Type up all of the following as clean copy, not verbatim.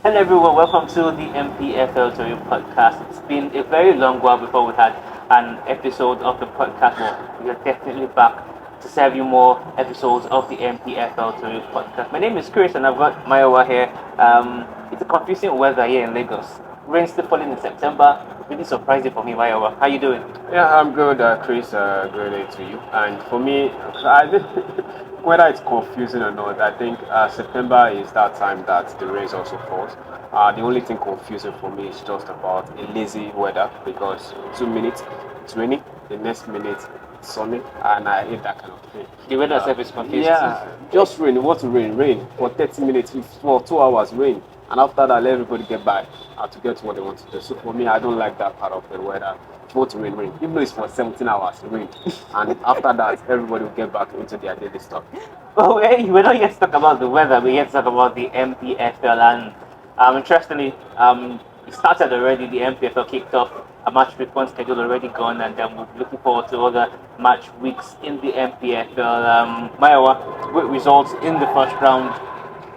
Hello everyone, welcome to the NPFL to your podcast. It's been a very long while before we had an episode of the podcast, but we are definitely back to serve you more episodes of the NPFL to your podcast. My name is Chris and I've got Mayowa here. It's a confusing weather here in Lagos. Rain still falling in September. Really surprising for me, Mayowa. How you doing? Yeah, I'm good, Chris. Good day to you. And for me, whether it's confusing or not, I think September is that time that the rains also falls. The only thing confusing for me is just about a lazy weather because 2 minutes it's raining, the next minute it's sunny, and I hate that kind of thing. The weather itself is confused. Yeah, just rain. What to rain? Rain for 30 minutes, for 2 hours, rain, and after that, let everybody get by to get what they want to do. So for me, I don't like that part of the weather. If you want to rain, rain. Even though it's for 17 hours, rain, and after that, everybody will get back into their daily stuff. Well, we're not yet to talk about the weather. We're yet to talk about the MPFL, and interestingly, it started already. The MPFL kicked off. A match week one schedule already gone, and we're looking forward to other match weeks in the MPFL. Mayowa, great results in the first round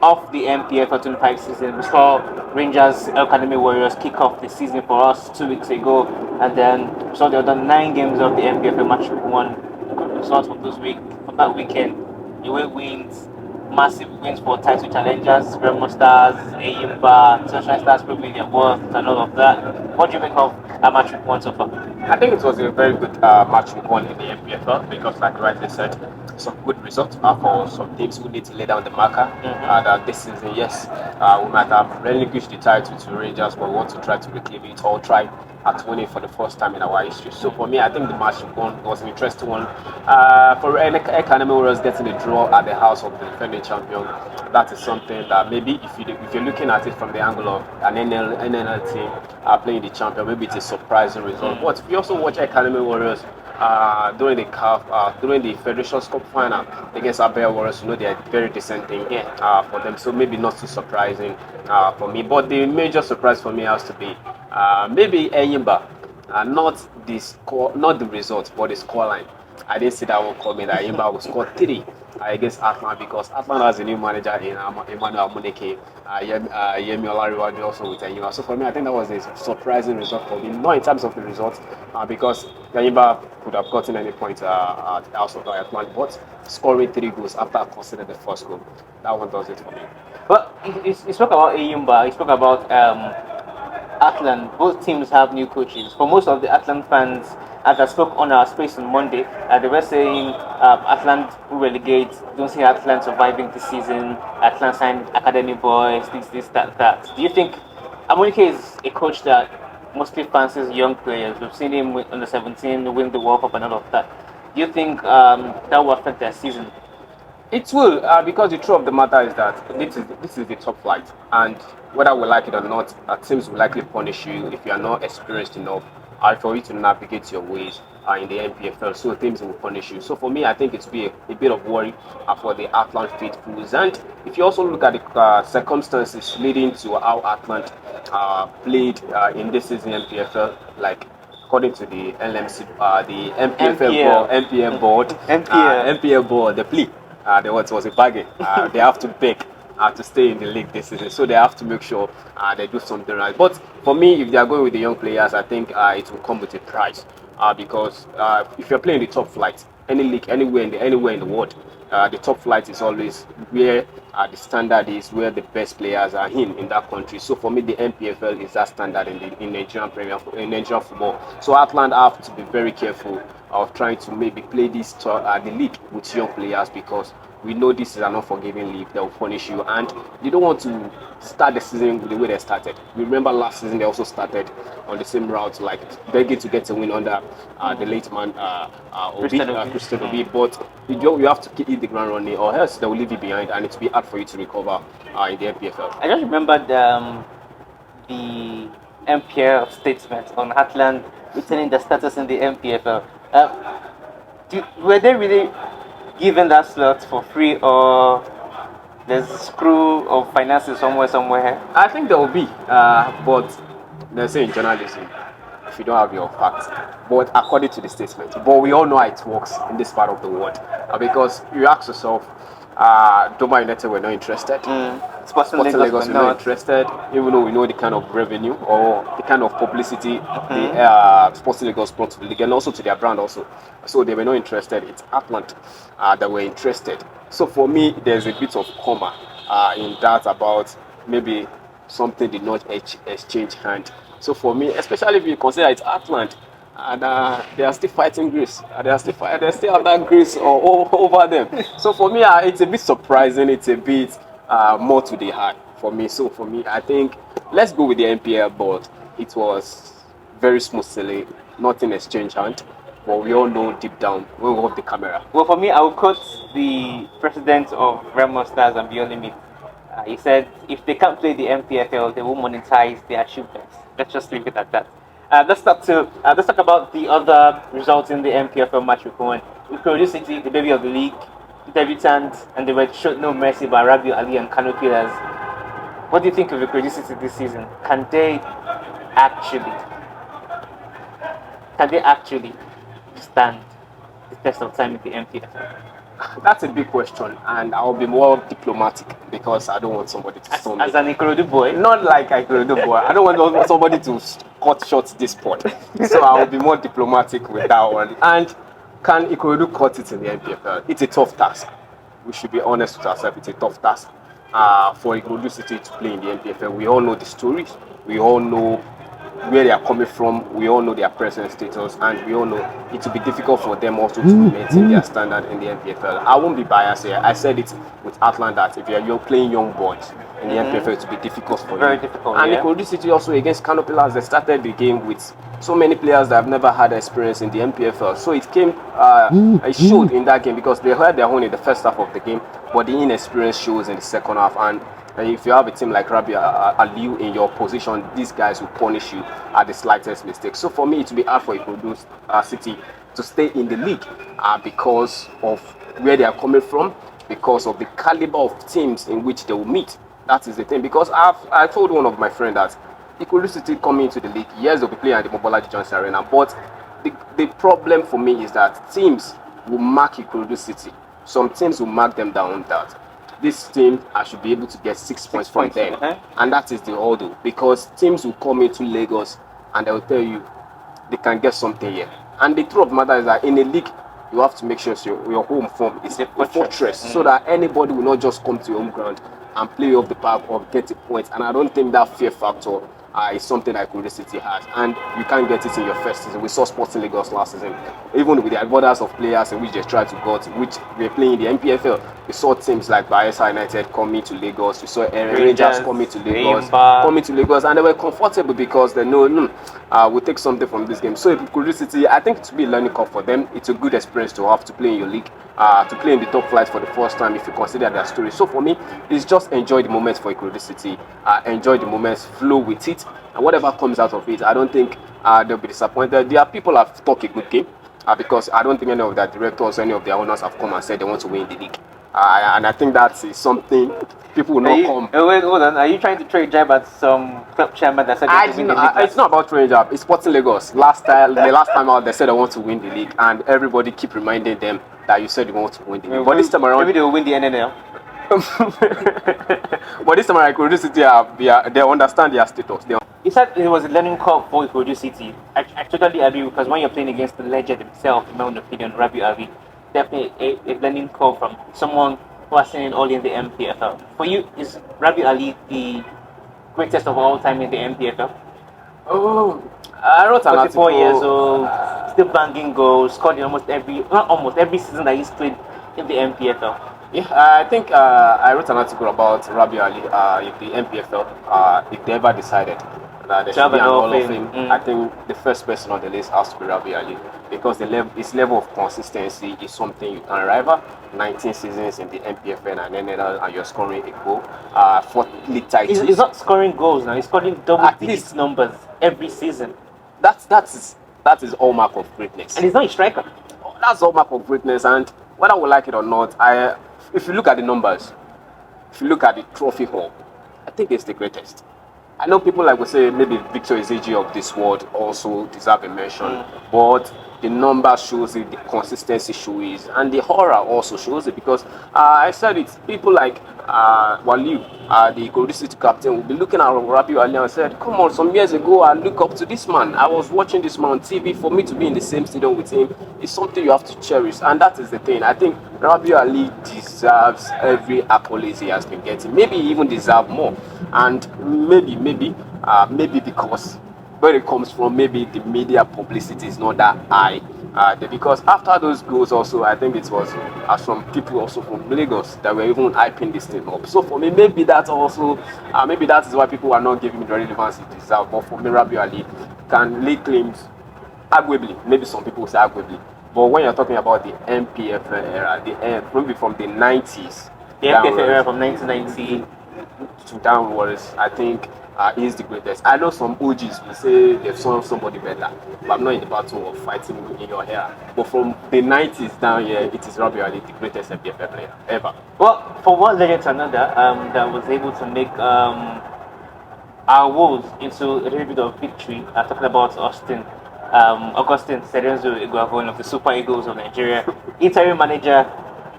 of the MPFL 25 season. We saw Rangers Academy Warriors kick off the season for us 2 weeks ago, and then we saw the other 9 games of the MPFL match week one. Good results for for that weekend. Away wins, massive wins for title challengers, Remo Stars, Ayimba, Sunshine Stars proving their worth and all of that. What do you make of a match week one so far? I think it was a very good match we won in the NPFL because, like rightly said, some good results for some teams who need to lay down the marker. That this season, yes, we might have relinquished the title to Rangers, but we want to try to reclaim it or try at winning for the first time in our history. So for me, I think the match we won was an interesting one. For Academy Warriors getting a draw at the house of the defending champion, that is something that maybe if you're looking at it from the angle of an NNL team playing the champion, maybe it's a surprising result. But if you also watch Academy Warriors during the during the Federation Cup final against Abia Warriors, you know they are very decent thing for them. So maybe not too surprising for me. But the major surprise for me has to be maybe Eyimba, not the score, not the result, but the scoreline. I didn't see that one coming. That Eyimba will score three against Atlan because Atlan has a new manager in Emmanuel Amuneke, Yemi Olariwaju also with Eyimba. So for me, I think that was a surprising result for me. Not in terms of the results, because Eyimba could have gotten any point at the house of Atlan, but scoring 3 goals after considering the first goal, that one does it for me. Well, you spoke about Ayumba, you spoke about Atlant. Both teams have new coaches. For most of the Atlant fans, as I spoke on our space on Monday, they were saying Atlant will relegate, don't see Atlant surviving this season, Atlant signed academy boys, this, that. Do you think Amunike is a coach that mostly fancies young players? We've seen him under 17 win the World Cup and all of that. Do you think that will affect their season? It will, because the truth of the matter is that this is the top flight, and whether we like it or not, teams will likely punish you if you are not experienced enough for you to navigate your ways in the NPFL. So teams will punish you. So for me, I think it will be a bit of worry for the Atlant faithfuls. And if you also look at the circumstances leading to how Atlant played in this season NPFL, like according to the LMC, the MPFL board, MPL board, the plea. There was a bargain. They have to beg to stay in the league this season, so they have to make sure they do something right. But for me, if they are going with the young players, I think it will come with a price. Because if you're playing the top flight, any league, anywhere in the world, the top flight is always where the standard is, where the best players are in that country. So for me, the NPFL is that standard in Nigerian football. So Atlant have to be very careful of trying to maybe play the league with young players because we know this is an unforgiving league that will punish you, and they don't want to start the season the way they started. Remember last season they also started on the same route, like begging to get a win under the late man Christian Obi. But you have to hit the ground running, or else they will leave you behind, and it will be hard for you to recover in the NPFL. I just remembered the MPL statement on Atlant retaining the status in the MPFL. Were they really given that slot for free, or there's a screw of finances somewhere? I think there will be, but they say in journalism, if you don't have your facts, but according to the statement, but we all know how it works in this part of the world, because you ask yourself, Doma United were not interested. Sporting Sporting Lagos were were not not. interested, even though we know the kind of revenue or the kind of publicity the Sporting Lagos brought to the league and also to their brand also. So they were not interested. It's Atlant that were interested. So for me, there's a bit of comma in that about maybe something did not exchange hand. So for me, especially if you consider it's Atlant, and they are still fighting Greece. They still have that Greece over them. So for me, it's a bit surprising. It's a bit more to the heart for me. So for me, I think let's go with the NPL board. It was very smooth sailing, nothing exchange hand. But we all know deep down we will have the camera. Well, for me, I will quote the president of Remo Stars and Beyond Limit. He said, if they can't play the NPFL, they will monetize their achievements. Let's just leave it at that. Let's talk about the other results in the NPFL match week one. Ikorodu City, the baby of the league, debutant, and they were showed no mercy by Rabiu Ali and Kano Pillars. What do you think of Ikorodu City this season? Can they actually stand the test of time in the NPFL? That's a big question, and I'll be more diplomatic because I don't want somebody to stone me. As an Ikorodu boy? Not like Ikorodu boy. I don't want somebody to cut short this sport. So I will be more diplomatic with that one. And can Ikorodu cut it in the NPFL? It's a tough task. We should be honest with ourselves. It's a tough task for Ikorodu City to play in the NPFL. We all know the stories. We all know where they are coming from, we all know their present status, and we all know it will be difficult for them also to maintain their standard in the NPFL. I won't be biased here. I said it with Atlant that if you're playing young boys in the NPFL, it will be difficult for Very you. difficult. And Yeah. Ikorodu City also against Kano Pillars, they started the game with so many players that have never had experience in the NPFL. So it came, it showed in that game because they held their own in the first half of the game, but the inexperience shows in the second half. And if you have a team like Rabiu Ali in your position, these guys will punish you at the slightest mistake. So for me, it will be hard for Ikorodu City to stay in the league because of where they are coming from, because of the caliber of teams in which they will meet. That is the thing. Because I told one of my friends that Ikorodu City coming into the league, yes, they'll be playing at the Mobolaji Johnson Arena, but the problem for me is that teams will mark Ikorodu City. Some teams will mark them down that this team, I should be able to get 6 points from them. And that is the order. Because teams will come into Lagos and they will tell you they can get something here. And the truth of the matter is that in a league, you have to make sure your home form is a fortress so that anybody will not just come to your home ground and play off the park or get a point. And I don't think that fear factor is something that Ikorodu City has, and you can't get it in your first season. We saw Sporting Lagos last season, even with the abundance of players in which they tried to go to, which were playing in the NPFL. We saw teams like Bayelsa United coming to Lagos. We saw Rangers coming to Lagos, and they were comfortable because they know we'll take something from this game. So Ikorodu City, I think it will be a learning curve for them. It's a good experience to have to play in your league, to play in the top flight for the first time if you consider their story. So for me, it's just enjoy the moment for Ikorodu City, enjoy the moments, flow with it, and whatever comes out of it, I don't think they'll be disappointed. There are people have talked a good game because I don't think any of their directors, any of their owners have come and said they want to win the league. And I think that is something people will not come. Wait, hold on. Are you trying to trade jab at some club chairman that said they want to win the league? It's not about trade jab. It's Sporting Lagos. The last time out, they said they want to win the league, and everybody keep reminding them that you said you want to win the league. But this time around, maybe they will win the NNL. But this time around, Ikorodu City they understand their status. He said it was a learning curve for Ikorodu City. I totally agree because when you're playing against the legend himself, in my own opinion, Rabiu Ali, definitely a learning curve from someone who has seen it all in the MPFL. For you, is Rabiu Ali the greatest of all time in the MPFL? Oh, I wrote an article. 44 years old, still banging goals, scored in not almost every season that he's played in the MPFL. Yeah, I think I wrote an article about Rabiu Ali in the MPFL. If they ever decided that there should be an Hall of Fame, I think the first person on the list has to be Rabiu Ali because his level of consistency is something you can rival. 19 seasons in the MPFL and NNL, and you're scoring a goal. 4 league titles. He's not scoring goals now. He's scoring double-digit numbers every season. That is all mark of greatness. And he's not a striker. That's all mark of greatness. And whether we like it or not, if you look at the numbers, if you look at the trophy haul, I think it's the greatest. I know people like will say maybe Victor Ezeji of this world also deserve a mention, but the number shows it, the consistency shows it, and the horror also shows it. Because I said it, people like Waliu, the Ikorodu City captain, will be looking at Rabiu Ali and said, "Come on, some years ago I look up to this man. I was watching this man on TV. For me to be in the same stadium with him is something you have to cherish." And that is the thing. I think Rabiu Ali deserves every accolade he has been getting. Maybe he even deserve more. And maybe because where it comes from, maybe the media publicity is not that high. Because after those goals, also, I think it was some people also from Lagos that were even hyping this thing up. So for me, maybe that also, maybe that is why people are not giving me the relevance it deserves. But for me, Rabiu Ali can lay claims, arguably. Maybe some people say arguably. But when you're talking about the NPFL era, maybe from the 90s, The NPFL era from 1990 to downwards, I think is the greatest. I know some OGs will say they've saw somebody better, but I'm not in the battle of fighting in your hair. But from the 90s down here, it is Rabiu Ali, the greatest NPFL player ever. Well, for one legend to another, that was able to make our woes into a little bit of victory. Talking about Augustine Cerenzo Iguavon of the Super Eagles of Nigeria, interim manager,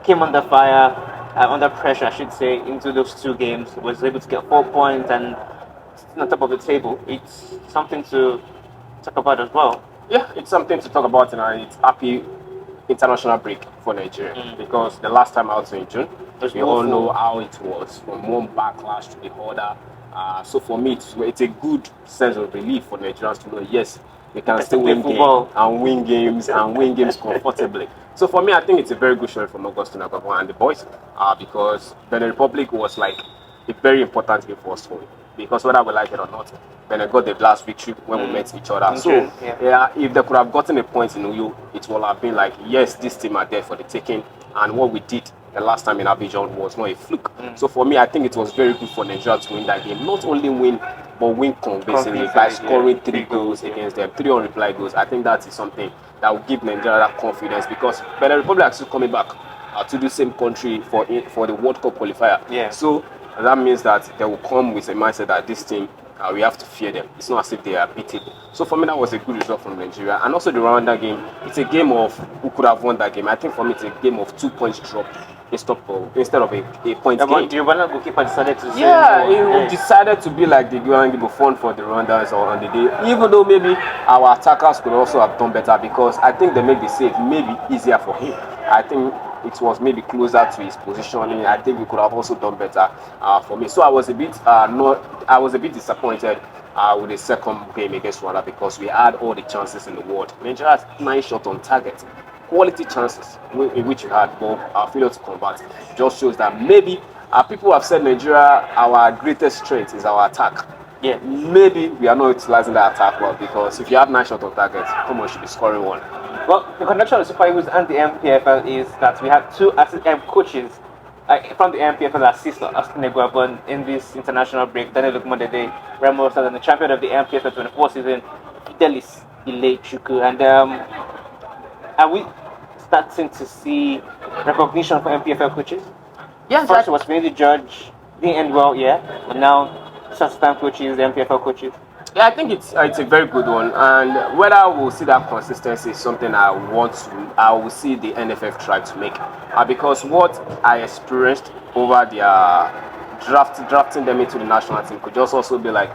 came under fire, under pressure, I should say, into those two games. Was able to get 4 points and on top of the table. It's something to talk about as well. Yeah, it's something to talk about, and it's happy international break for Nigeria because the last time out in June, we all know how it was from one backlash to the other. So for me, it's a good sense of relief for Nigerians to know, yes, we can still win games and win games comfortably. So for me, I think it's a very good show from Augustine Agbabu and the boys because Benin Republic was like a very important game for us for me. Because whether we like it or not, Benin got the last victory when we met each other. So yeah, if they could have gotten a point in Uyo, it would have been like, yes, this team are there for the taking, and what we did the last time in Abidjan was not a fluke. So for me, I think it was very good for Nigeria to win that game. Not only win, but win convincingly by scoring 3 goals against them, 3 unreplied goals. I think that is something that will give Nigeria that confidence because Benin Republic is still coming back to the same country for the World Cup qualifier. Yeah. So that means that they will come with a mindset that this team, we have to fear them. It's not as if they are beatable. So for me, that was a good result from Nigeria. And also the Rwanda game, it's a game of who could have won that game. I think for me, it's a game of 2 points drop instead of a point game. The Rwanda goalkeeper decided to say he decided to be like the Guangibo fun for the Rwandans on the day. Even though maybe our attackers could also have done better because I think they made the save maybe easier for him. I think it was maybe closer to his positioning. I think we could have also done better for me. So I was a bit disappointed with the second game against Rwanda because we had all the chances in the world. Nigeria had 9 shots on target, quality chances in which we had, but our failure to convert just shows that maybe people have said Nigeria, our greatest strength is our attack. Yeah, maybe we are not utilizing that attack well because if you have 9 shots on target, come on, you should be scoring 1. Well, the connection of the Super Eagles and the NPFL is that we had 2 coaches from the NPFL assist Augustine Iguavon in this international break. Daniel Lukman Remo and the champion of the NPFL 24 season, Fidelis Ile-Chukwu. And are we starting to see recognition for NPFL coaches? Yes. First it was mainly Judge, didn't end well, but now assistant coaches, the NPFL coaches. Yeah, I think it's a very good one, and whether we'll see that consistency is something I will see the NFF try to make, because what I experienced over their drafting them into the national team could just also be like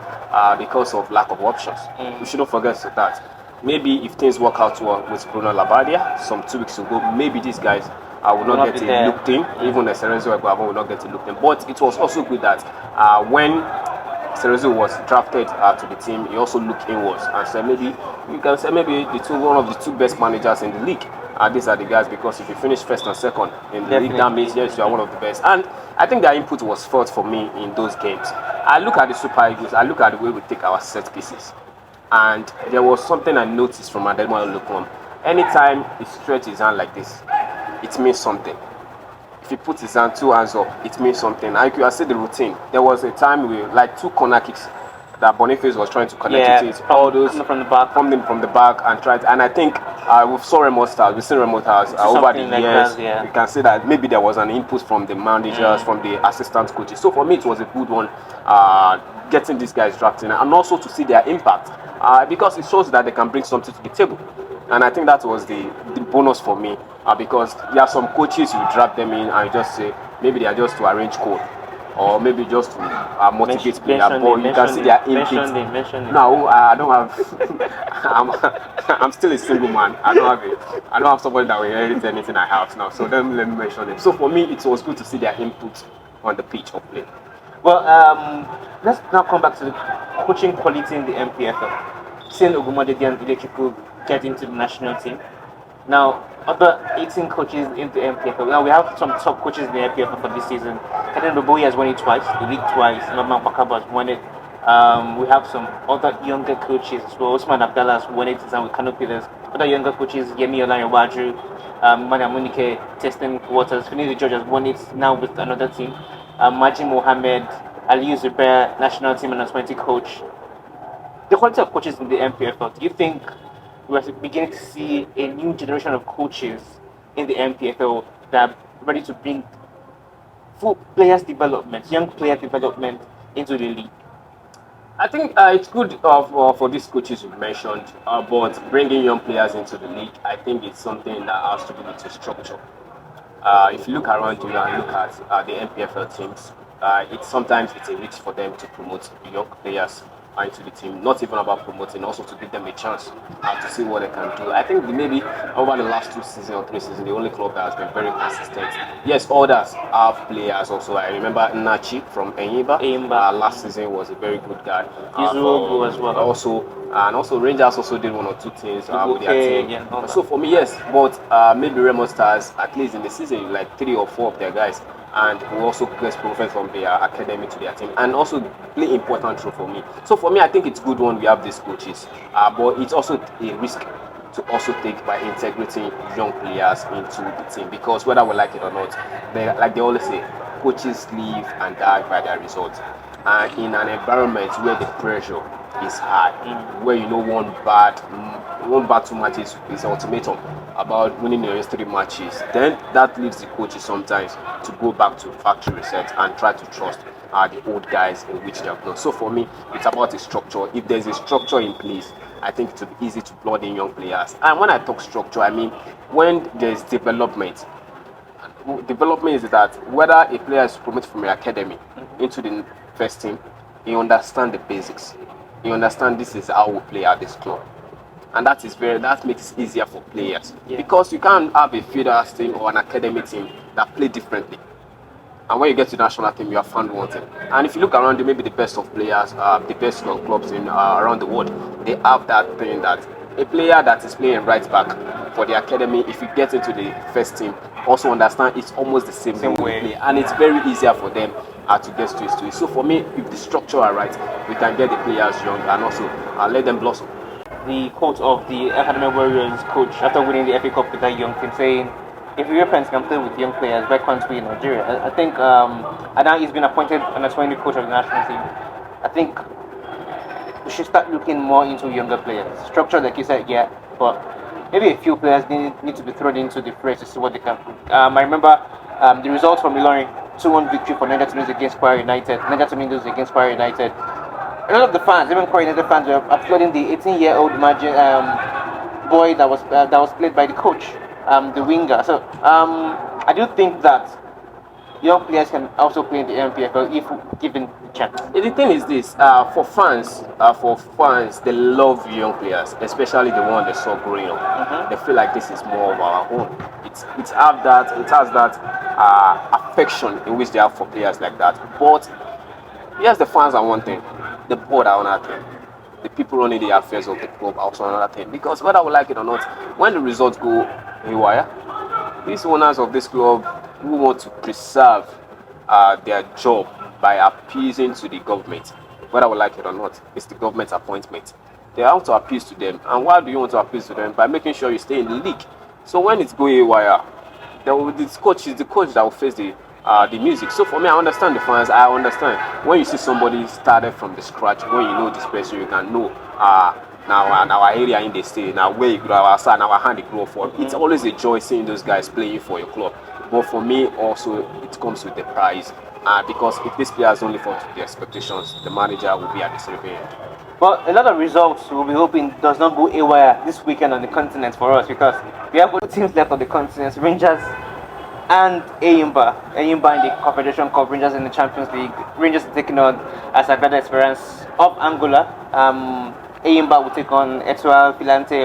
because of lack of options. We shouldn't forget that. Maybe if things work out well with Bruno Labbadia some 2 weeks ago, maybe these guys will not get a looked in. Even the Cerenzo Iguavon will not get a looked in. But it was also good that when Cerenzo was drafted to the team, he also looked inwards and said maybe you can say maybe one of the 2 best managers in the league. These are the guys because if you finish first and second in the league, that means yes, you are one of the best. And I think their input was felt for me in those games. I look at the Super Eagles, I look at the way we take our set pieces, and there was something I noticed from Ademola Lookman. Anytime he stretches his hand like this, it means something. If he puts his 2 hands up, it means something. I could see the routine. There was a time we like 2 corner kicks that Boniface was trying to connect with it. All those from the back, from the back, and tried. And I think we've seen Remo Stars over the years. We can see that maybe there was an input from the managers, from the assistant coaches. So for me, it was a good one. Getting these guys drafted and also to see their impact because it shows that they can bring something to the table. And I think that was the bonus for me, because there are some coaches you drag them in and you just say maybe they are just to arrange code or maybe just to motivate players, but you can see their impact. No, I don't have. I'm still a single man. I don't have somebody that will inherit anything I have now. So let me mention them. So for me, it was good to see their input on the pitch of play. Well, let's now come back to the coaching quality in the MPFL. Seeing Ogumodede and Ilechukwu get into the national team. Now, other 18 coaches in the MPFL. Now, we have some top coaches in the MPFL for this season. Keden Boboyi has won it twice, the league twice. Norman Pakaba has won it. We have some other younger coaches as well. Osman Abdallah has won it with Kano Pillars. Other younger coaches, Yemi Olayiwaju, Mani Amunike, Testing Waters. Finidi George has won it now with another team. Maji Mohammed, Aliyu Zubair, national team and U20 coach. The quality of coaches in the MPFL, do you think we're beginning to see a new generation of coaches in the MPFL that are ready to bring full players development, young player development into the league? I think it's good for these coaches you mentioned, but bringing young players into the league, I think it's something that has to do with the structure. If you look around you and look at the NPFL teams, sometimes it's a reach for them to promote young players into the team. Not even about promoting, also to give them a chance to see what they can do. I think maybe over the last 2 seasons or 3 seasons, the only club that has been very consistent. Yes, others have players also. I remember Nachi from Enyimba. Last season was a very good guy. Izuogu as well. Also Rangers also did 1 or 2 things with their team. Yeah, so for me, yes, but maybe Remo Stars, at least in the season, like 3 or 4 of their guys, and who also plays profit from their academy to their team, and also play important role for me. So for me, I think it's good when we have these coaches, but it's also a risk to also take by integrating young players into the team, because whether we like it or not, like they always say, coaches live and die by their results. And in an environment where the pressure is high, where one bad 2 matches is ultimatum about winning the next 3 matches, then that leaves the coaches sometimes to go back to factory reset and try to trust the old guys in which they have done. So for me, it's about the structure. If there's a structure in place, I think it will be easy to plug in young players. And when I talk structure, I mean when there's development. Development is that whether a player is promoted from your academy into the first team, you understand the basics. You understand this is how we play at this club. And that makes it easier for players. Yeah. Because you can't have a feeders team or an academy team that play differently. And when you get to the national team, you have found one thing. And if you look around, maybe the best of players, the best of clubs in around the world, they have that thing that a player that is playing right back for the academy, if you get into the first team, also understand it's almost the same way they play, and it's very easier for them to get used to it. So for me, if the structure are right, we can get the players young and also let them blossom. The quote of the Academy Warriors coach after winning the FA Cup with that young team, saying, if Europeans can play with young players, why can't we in Nigeria? I think Adan has been appointed an 20 coach of the national team. I think we should start looking more into younger players. Structure, like you said, yeah, but maybe a few players need to be thrown into the fray to see what they can do. I remember the results from Ilorin, 2-1 victory for Niger Tornadoes against Kwara United, Niger Tornadoes against Kwara United. A lot of the fans, even Kwara United fans, were applauding the 18-year-old boy that was played by the coach, the winger. So I do think that young players can also play in the MPFL if given the chance. The thing is this: for fans, they love young players, especially the one they saw growing up. They feel like this is more of our own. It has that affection in which they have for players like that. But yes, the fans are one thing, the board are another thing. The people running the affairs of the club are also another thing. Because whether we like it or not, when the results go haywire, these owners of this club who want to preserve their job by appeasing to the government, whether we like it or not, it's the government's appointment. They have to appease to them. And why do you want to appease to them? By making sure you stay in the league. So when it's going haywire, the coach that will face the music. So for me, I understand the fans. I understand when you see somebody started from the scratch, when you know this person, you can know now our area in the state, now where you grow, our son, our hand you grow for. It's always a joy seeing those guys playing for your club. But for me, also, it comes with the prize. Because if this players only fall to the expectations, the manager will be at the receiving end. Well, a lot of results we'll be hoping does not go away this weekend on the continent for us because we have two teams left on the continent, Rangers and Ayimba. Ayimba in the Confederation Cup, Rangers in the Champions League. Rangers taking on Asagada Esperance of Angola. Ayimba will take on Etoile Filante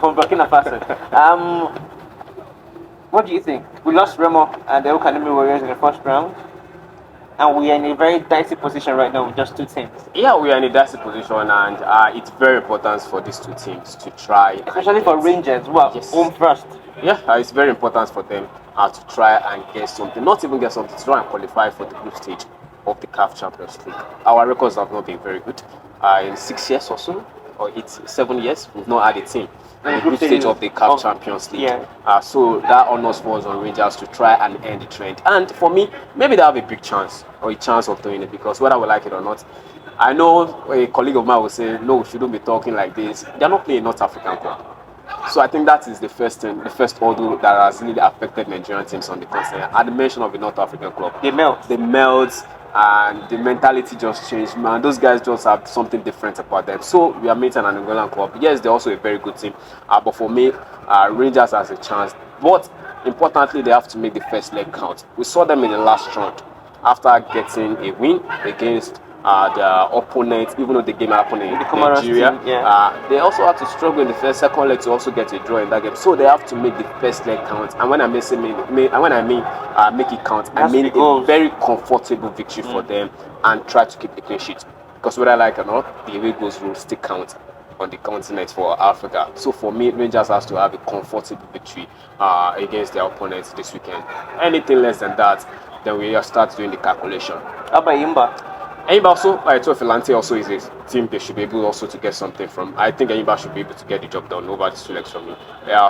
from Burkina Faso. What do you think? We lost Remo and the Academy Warriors in the first round, and we are in a very dicey position right now with just two teams. Yeah, we are in a dicey position, and it's very important for these two teams to try. Especially for Rangers, who are Yes. home first. Yeah, it's very important for them to try and get something, not even get something, to try and qualify for the group stage of the CAF Champions League. Our records have not been very good. In 6 years or so, or 7 years, we've not had a team in the group stage of the CAF Champions League. Yeah. So that honors falls on Rangers to try and end the trend. And for me, maybe they have a big chance or a chance of doing it, because whether we like it or not, I know a colleague of mine will say, no, we shouldn't be talking like this. They're not playing North African Cup. So I think that is the first order that has really affected Nigerian teams on the continent. At the mention of the North African club, They melt. And the mentality just changed. Man, those guys just have something different about them. So we are meeting an Angolan club. Yes, they're also a very good team. But for me, Rangers has a chance. But importantly, they have to make the first leg count. We saw them in the last round after getting a win against the opponent, even though the game happened in Nigeria. Team, they also had to struggle in the second leg to also get a draw in that game. So they have to make the first leg count. And when I make it count, I mean a very comfortable victory for them, and try to keep the clean sheet. Because whether I like or not, the away goals will still count on the continent for Africa. So for me, Rangers has to have a comfortable victory against their opponents this weekend. Anything less than that, then we start doing the calculation. How about Ayimba? Ayimba also, Etoile Filante also is a team they should be able also to get something from. I think Ayimba should be able to get the job done over the 2 legs from me.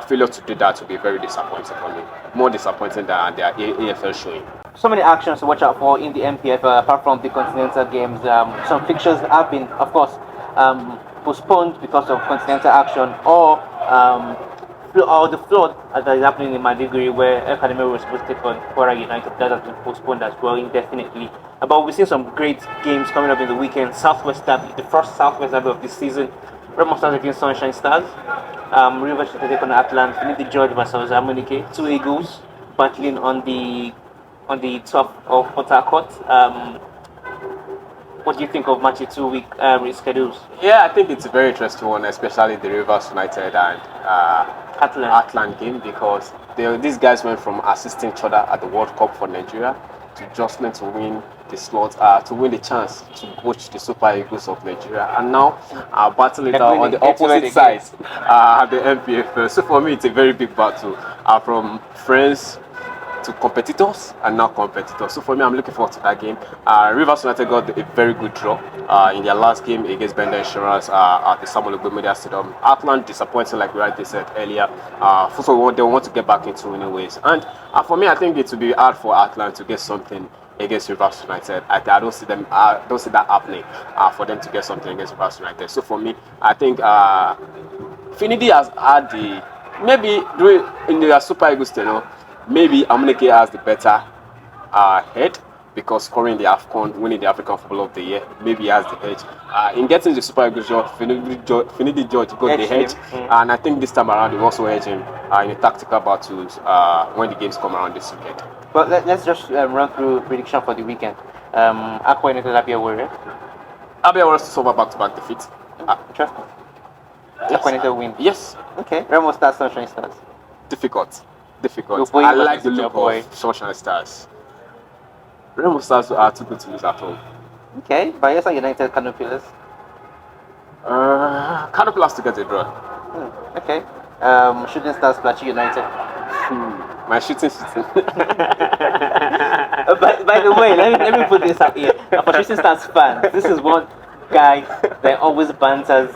Failure to do that will be very disappointing for me. More disappointing than their AFL showing. So many actions to watch out for in the NPFL apart from the continental games. Some fixtures have been, of course, postponed because of continental action, or the flood that is happening in Maiduguri, where Academy was supposed to take on Kwara United. That has been postponed as well indefinitely. But we've seen some great games coming up in the weekend. Southwest Derby, the first Southwest Derby of this season. Remo Stars against Sunshine Stars. Rivers should take on Atlant. Finidi George versus Amunike. 2 Eagles battling on the top of Port Harcourt. What do you think of match 2 week reschedules? Yeah, I think it's a very interesting one, especially the Rivers United and Atlant game, because these guys went from assisting each other at the World Cup for Nigeria to jostling to win the slot, to win the chance to coach the Super Eagles of Nigeria, and now battling on the opposite side, the NPFL. So for me, it's a very big battle from friends to competitors and now competitors. So for me, I'm looking forward to that game. Rivers United got a very good draw in their last game against Bender Insurance at the Samuel Ogbemedia Stadium. Atlant disappointing, like we already said earlier. So they want to get back into winning ways. And for me, I think it will be hard for Atlant to get something against Rivers United. I don't see that happening for them to get something against Rivers United. So for me, I think Finidi has had maybe in the Super Eagles, maybe Amunike has the better head, because scoring the AFCON, winning the African Football of the Year, maybe he has the edge. In getting the Super Eagles job, Finidi George got the edge, and I think this time around he also edge him in the tactical battles when the games come around this weekend. But let's just run through prediction for the weekend. Aqua United, Rabiu Ali. Abia wants to suffer back-to-back defeat. Interesting. Yes. Aqua United win. Yes. Okay. Remo Stars, Sunshine Stars. Difficult. I like the look of Sunshine Stars. Remo Stars are too good to lose at home. Okay. Bayelsa United, Kano Pillars. Kano Pillars to get a draw. Okay. Shooting Stars, Plateau United. My shooting. By the way, let me put this up here. For Shooting Stars fans, this is one guy that always banters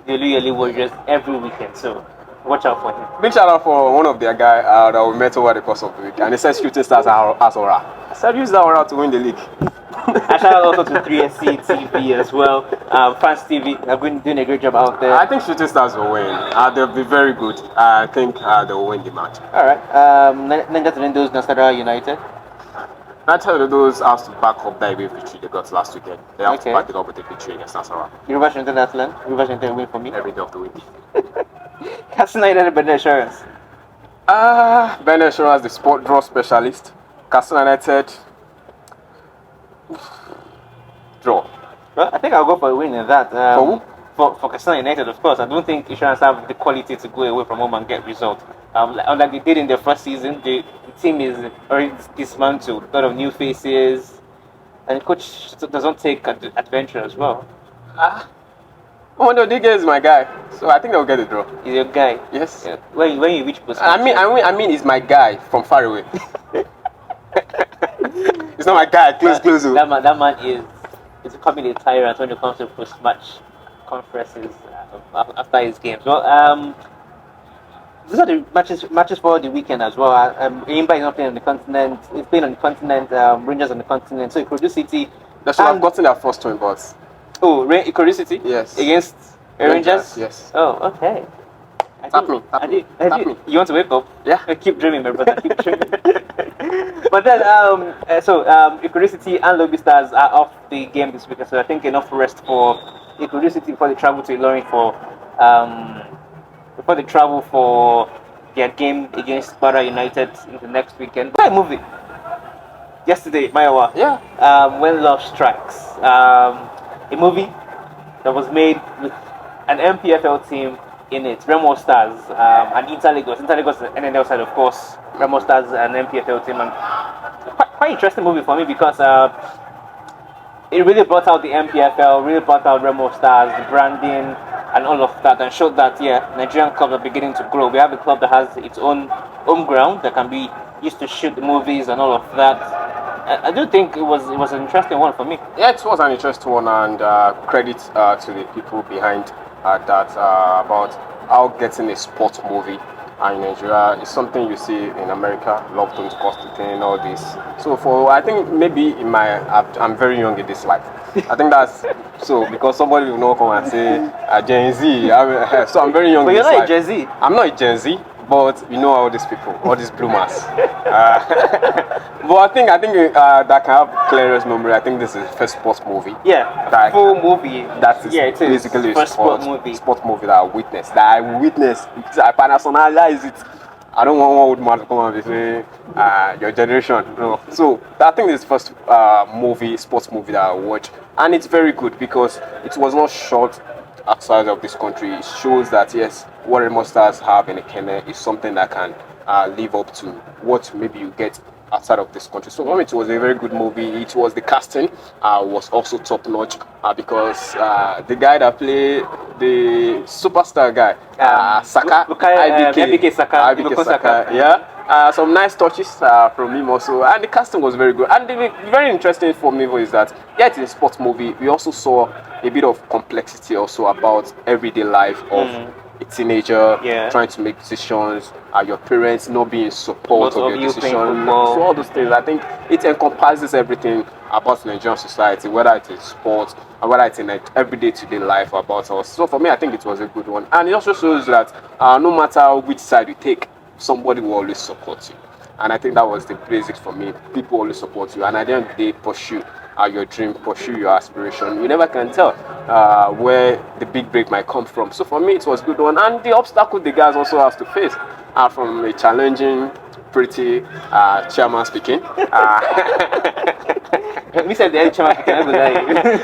the Rabiu Ali Warriors every weekend. So watch out for him. Big shout out for one of their guys that we met over the course of the week, and he says Shooting Stars as aura. I said use that aura to win the league. I shout out also to 3SC TV as well. Fans TV have been doing a great job out there. I think Shooting Stars will win. They'll be very good. I think they will win the match. Alright. Ninja Tornadoes, Nasara United. Naturally, those has to back up that away victory they got last weekend. They have Okay. to back it up with a victory against Nasarawa Yoruba International, Yoruba International win for me. every day of the week. Katsina United better assurance. Ben Assurance, the sport draw specialist. Katsina United, draw. Well, I think I'll go for a win in that. For who? For Katsina United, of course. I don't think Insurance have the quality to go away from home and get results. Like they did in their first season, the team is already dismantled. A lot of new faces, and the coach doesn't take adventure as well. Oh no, Digga is my guy, so I think they'll get a draw. He's your guy. Yes. Yeah. When you reach position. I mean, he's my guy from far away. He's not my guy. Close. That man is becoming a tyrant when it comes to post-match conferences after his games. Well, these are the matches for the weekend as well. Imba is not playing on the continent. He's playing on the continent. Rangers on the continent. So Ikorodu City. They should have gotten their first win, but Ikorodu City. yes, Against Rangers. Yes. Oh, okay. Tap me. You want to wake up? Yeah. Keep dreaming, my brother. Keep dreaming. But then, Ikorodu City and Lobby Stars are off the game this weekend, so I think enough rest for Ikorodu City before they travel to Ilorin for their game against Bara United in the next weekend. What a movie! Yesterday, Mayowa. Yeah. When Love Strikes. A movie that was made with an NPFL team in it, Remo Stars, and Interlagos and NNL side, of course, Remo Stars and NPFL team. And quite interesting movie for me because it really brought out the NPFL, really brought out Remo Stars, the branding, and all of that, and showed that Nigerian clubs are beginning to grow. We have a club that has its own home ground that can be used to shoot movies and all of that. I do think it was an interesting one for me. Yeah, it was an interesting one, and credit to the people behind that about how getting a sports movie in Nigeria is something you see in America, Lofton, Constantine, all this. So I think maybe I'm very young in this life. I think that's so because somebody will not come and say Gen Z. So I'm very young. But in you're this not life. a Gen Z. I'm not a Gen Z, but you know all these people, all these bloomers. But I think that can have clearest memory. I think this is the first sports movie. Yeah, full movie. That is it is basically a first sports movie. that I witnessed. Because I personalize it. I don't want one old man to come and be saying your generation. No. So I think this is the first sports movie that I watched, and it's very good because it was not shot outside of this country. It shows that yes, what Remo Stars have in Kenya is something that can live up to what maybe you get outside of this country. So for me, it was a very good movie. It was the casting was also top notch because the guy that played the superstar guy, Saka, IBK Saka. Yeah. Some nice touches from him also, and the casting was very good. And the very interesting for me was that it's a sports movie. We also saw a bit of complexity also about everyday life of a teenager trying to make decisions, your parents not being in support of your decisions. So all those things, I think it encompasses everything about Nigerian society, whether it is sports and whether it's in everyday to-day life about us. So for me, I think it was a good one. And it also shows that no matter which side you take, somebody will always support you. And I think that was the basics for me. People always support you, and at the end of the day, pursue your dream, pursue your aspiration. You never can tell where the big break might come from. So for me, it was a good one. And the obstacle the guys also have to face from a challenging, pretty chairman speaking. We said the chairman speaking.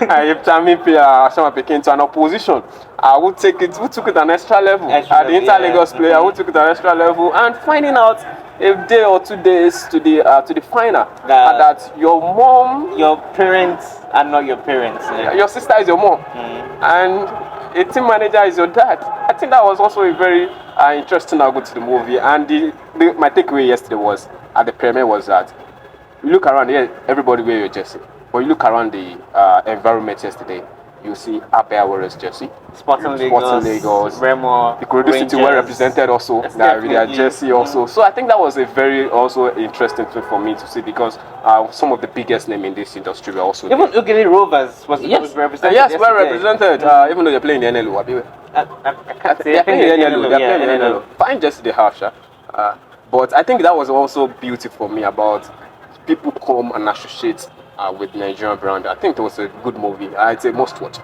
If chairman speaking to an opposition, who took it an extra level. The Inter-Lagos player who took it an extra level, and finding out a day or 2 days to the final that your mom, your parents are not your parents. Your sister is your mom, and a team manager is your dad. I think that was also a very interesting angle to the movie. And my takeaway yesterday was at the premiere was that you look around here, everybody wear your jersey, but you look around the environment yesterday, you see Abia Warriors jersey, Sporting Lagos, Remo, Ikorodu City were represented also with their jersey also. So I think that was a very also interesting thing for me to see because some of the biggest names in this industry were also even Ughelli Rovers was represented. Yes, well represented. Even though they're playing in the NLO. I can't say they're playing in the NLO. They're playing in the NLO. Fine jersey they have, but I think that was also beauty for me about people come and associate with the Nigerian brand. I think it was a good movie. It's a must watch.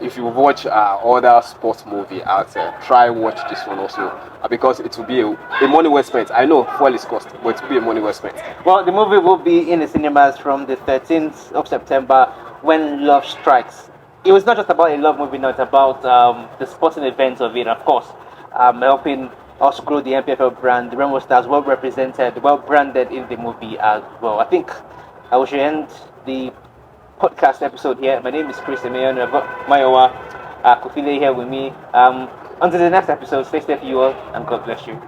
If you watch other sports movie, I'd try watch this one also because it will be a money well spent. I know fuel is cost, but it will be a money well spent. Well, the movie will be in the cinemas from the 13th of September when Love Strikes. It was not just about a love movie, no, it's about the sporting events of it, of course, helping us grow the NPFL brand. The Rainbow Stars well represented, well branded in the movie as well. I think I should end the podcast episode here. My name is Chris and Mayowa. I've got Mayowa Kofile here with me. Until the next episode, stay safe, you all, and God bless you.